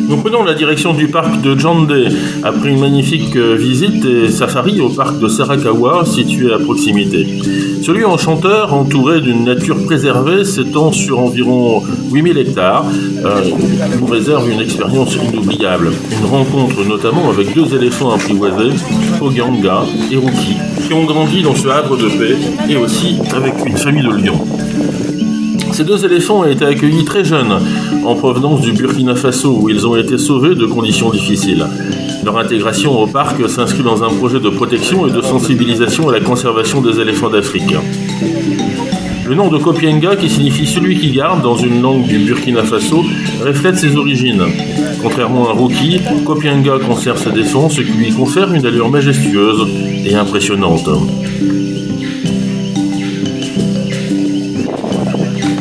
Nous prenons la direction du parc de Jandé après une magnifique visite et safari au parc de Sarakawa situé à proximité. Ce lieu enchanteur, entouré d'une nature préservée, s'étend sur environ 8000 hectares, nous réserve une expérience inoubliable. Une rencontre notamment avec deux éléphants apprivoisés, Oganga et Ruki, qui ont grandi dans ce havre de paix et aussi avec une famille de lions. Ces deux éléphants ont été accueillis très jeunes, en provenance du Burkina Faso, où ils ont été sauvés de conditions difficiles. Leur intégration au parc s'inscrit dans un projet de protection et de sensibilisation à la conservation des éléphants d'Afrique. Le nom de Kopienga, qui signifie celui qui garde dans une langue du Burkina Faso, reflète ses origines. Contrairement à Ruki, Kopienga conserve sa défense, ce qui lui confère une allure majestueuse et impressionnante.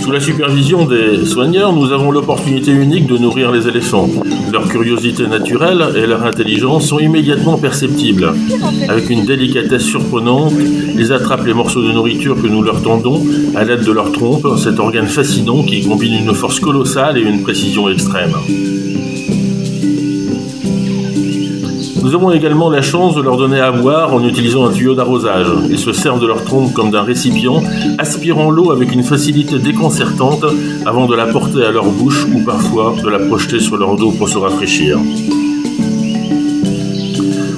Sous la supervision des soigneurs, nous avons l'opportunité unique de nourrir les éléphants. Leur curiosité naturelle et leur intelligence sont immédiatement perceptibles. Avec une délicatesse surprenante, ils attrapent les morceaux de nourriture que nous leur tendons à l'aide de leur trompe, cet organe fascinant qui combine une force colossale et une précision extrême. Nous avons également la chance de leur donner à boire en utilisant un tuyau d'arrosage. Ils se servent de leur trompe comme d'un récipient, aspirant l'eau avec une facilité déconcertante avant de la porter à leur bouche ou parfois de la projeter sur leur dos pour se rafraîchir.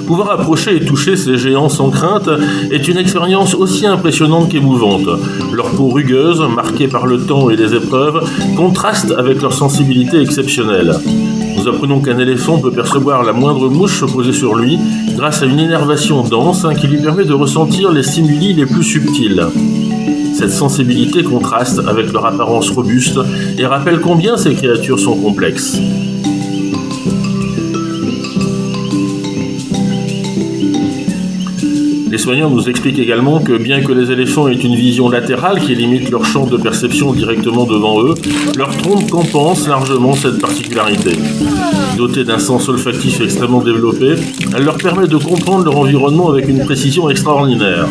Pouvoir approcher et toucher ces géants sans crainte est une expérience aussi impressionnante qu'émouvante. Leur peau rugueuse, marquée par le temps et les épreuves, contraste avec leur sensibilité exceptionnelle. Nous apprenons qu'un éléphant peut percevoir la moindre mouche posée sur lui grâce à une innervation dense qui lui permet de ressentir les stimuli les plus subtils. Cette sensibilité contraste avec leur apparence robuste et rappelle combien ces créatures sont complexes. Les soignants nous expliquent également que bien que les éléphants aient une vision latérale qui limite leur champ de perception directement devant eux, leur trompe compense largement cette particularité. Dotée d'un sens olfactif extrêmement développé, elle leur permet de comprendre leur environnement avec une précision extraordinaire.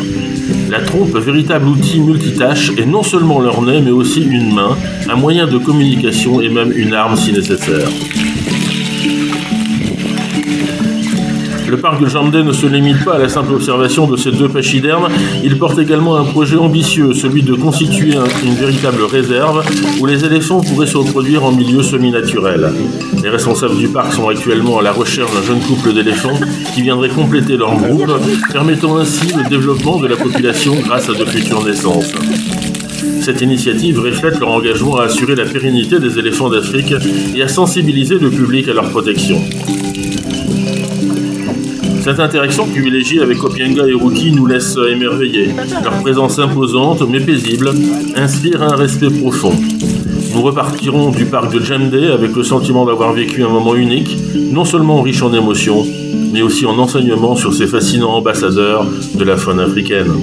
La trompe, véritable outil multitâche, est non seulement leur nez mais aussi une main, un moyen de communication et même une arme si nécessaire. Le parc de Jandé ne se limite pas à la simple observation de ces deux pachydermes, il porte également un projet ambitieux, celui de constituer une véritable réserve où les éléphants pourraient se reproduire en milieu semi-naturel. Les responsables du parc sont actuellement à la recherche d'un jeune couple d'éléphants qui viendrait compléter leur groupe, permettant ainsi le développement de la population grâce à de futures naissances. Cette initiative reflète leur engagement à assurer la pérennité des éléphants d'Afrique et à sensibiliser le public à leur protection. Cette interaction privilégiée avec Kopienga et Ruki nous laisse émerveillés. Leur présence imposante mais paisible inspire un respect profond. Nous repartirons du parc de Jandé avec le sentiment d'avoir vécu un moment unique, non seulement riche en émotions, mais aussi en enseignements sur ces fascinants ambassadeurs de la faune africaine.